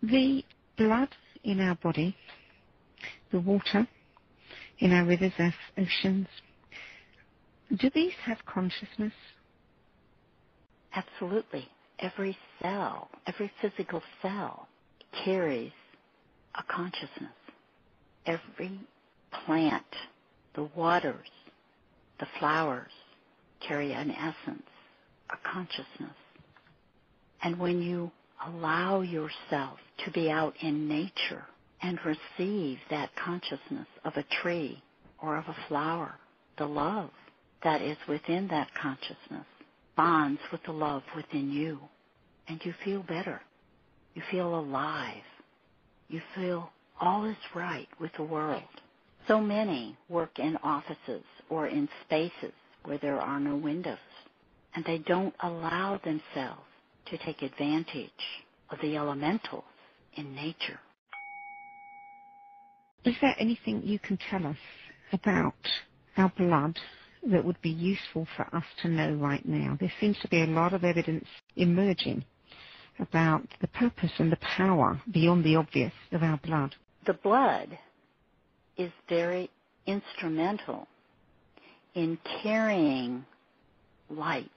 The blood in our body, the water in our rivers, our oceans, do these have consciousness? Absolutely. Every cell, every physical cell carries a consciousness. Every plant, the waters, the flowers carry an essence, a consciousness. And when you allow yourself to be out in nature and receive that consciousness of a tree or of a flower, the love that is within that consciousness bonds with the love within you, and you feel better. You feel alive. You feel all is right with the world. So many work in offices or in spaces where there are no windows, and they don't allow themselves to take advantage of the elementals in nature. Is there anything you can tell us about our blood that would be useful for us to know right now? There seems to be a lot of evidence emerging about the purpose and the power beyond the obvious of our blood. The blood is very instrumental in carrying light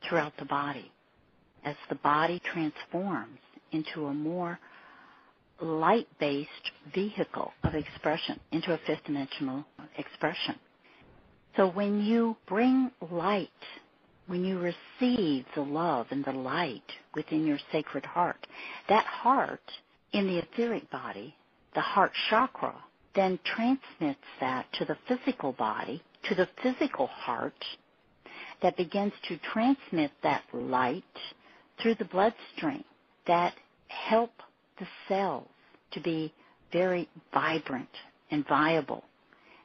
throughout the body as the body transforms into a more light-based vehicle of expression, into a fifth-dimensional expression. So when you bring light, when you receive the love and the light within your sacred heart, that heart in the etheric body, the heart chakra, then transmits that to the physical body, to the physical heart, that begins to transmit that light through the bloodstream that help the cells to be very vibrant and viable,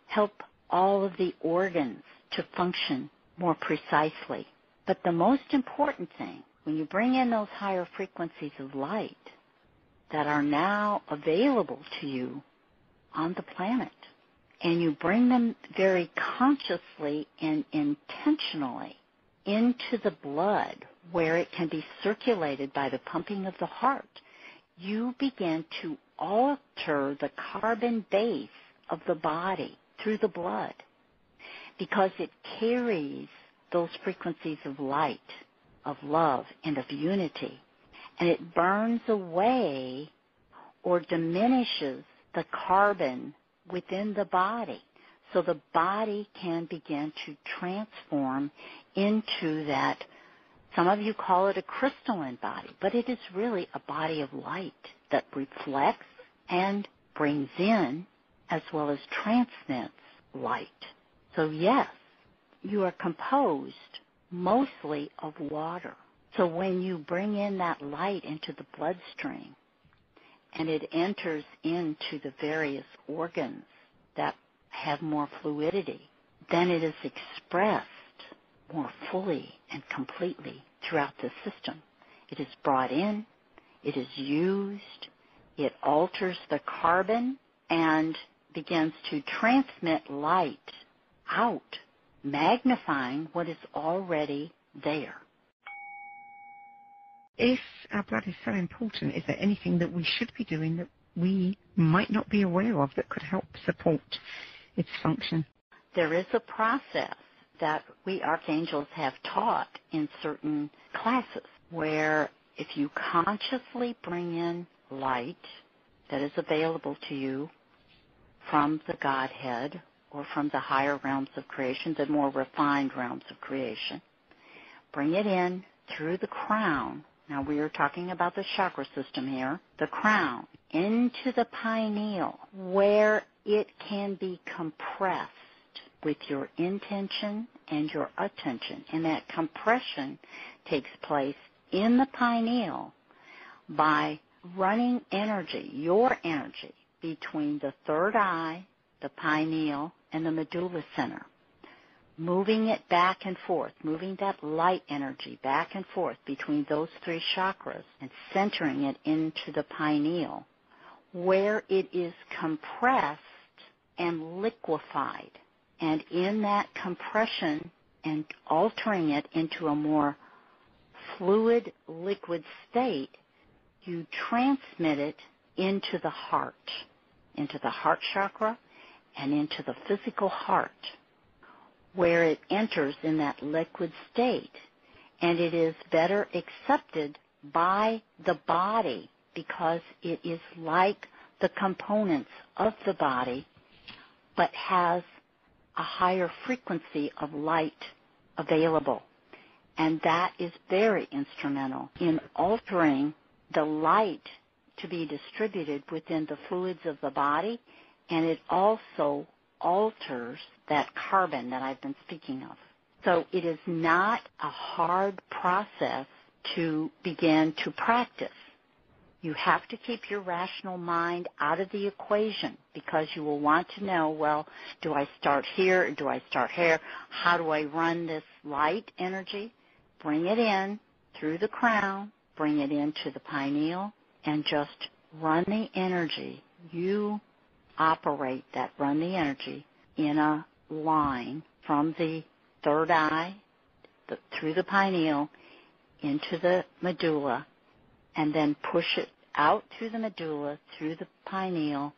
help all of the organs to function more precisely. But the most important thing, when you bring in those higher frequencies of light that are now available to you on the planet, and you bring them very consciously and intentionally into the blood where it can be circulated by the pumping of the heart, you begin to alter the carbon base of the body through the blood, because it carries those frequencies of light, of love, and of unity, and it burns away or diminishes the carbon within the body, so the body can begin to transform into that. Some of you call it a crystalline body, but it is really a body of light that reflects and brings in as well as transmits light. So yes, you are composed mostly of water. So when you bring in that light into the bloodstream and it enters into the various organs that have more fluidity, then it is expressed more fully and completely throughout the system. It is brought in, it is used, it alters the carbon and begins to transmit light out, magnifying what is already there. If our blood is so important, is there anything that we should be doing that we might not be aware of that could help support its function? There is a process that we archangels have taught in certain classes where if you consciously bring in light that is available to you from the Godhead or from the higher realms of creation, the more refined realms of creation, bring it in through the crown. Now we are talking about the chakra system here, the crown, into the pineal, where it can be compressed with your intention and your attention. And that compression takes place in the pineal by running energy, your energy, between the third eye, the pineal, and the medulla center, moving it back and forth, moving that light energy back and forth between those three chakras and centering it into the pineal, where it is compressed and liquefied. And in that compression and altering it into a more fluid, liquid state, you transmit it into the heart chakra, and into the physical heart, where it enters in that liquid state. And it is better accepted by the body because it is like the components of the body, but has a higher frequency of light available. And that is very instrumental in altering the light to be distributed within the fluids of the body, and it also alters that carbon that I've been speaking of. So it is not a hard process to begin to practice. You have to keep your rational mind out of the equation because you will want to know, well, do I start here or do I start here? How do I run this light energy? Bring it in through the crown, bring it into the pineal, and just run the energy. You operate that, run the energy in a line from the third eye through the pineal into the medulla, and then push it out through the medulla, through the pineal,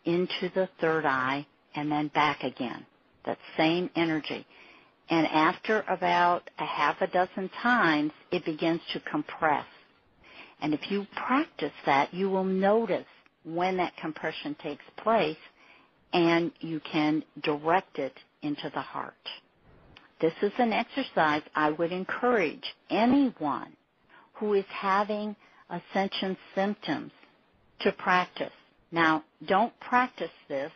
into the third eye, and then back again. That same energy. And after about a half a dozen times, it begins to compress. And if you practice that, you will notice when that compression takes place, and you can direct it into the heart. This is an exercise I would encourage anyone who is having ascension symptoms to practice. Now, don't practice this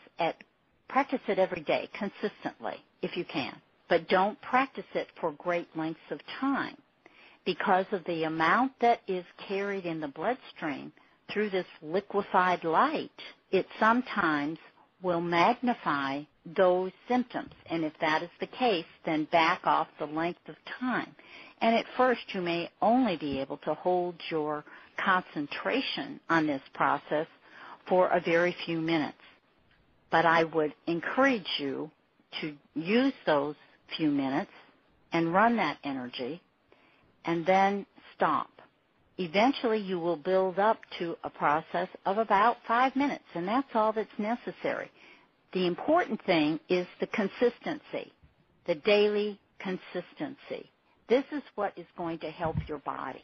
practice it every day consistently if you can, but don't practice it for great lengths of time because of the amount that is carried in the bloodstream through this liquefied light. It sometimes will magnify those symptoms, and if that is the case, then back off the length of time. And at first, you may only be able to hold your concentration on this process for a very few minutes. But I would encourage you to use those few minutes and run that energy and then stop. Eventually, you will build up to a process of about 5 minutes, and that's all that's necessary. The important thing is the consistency, the daily consistency. This is what is going to help your body.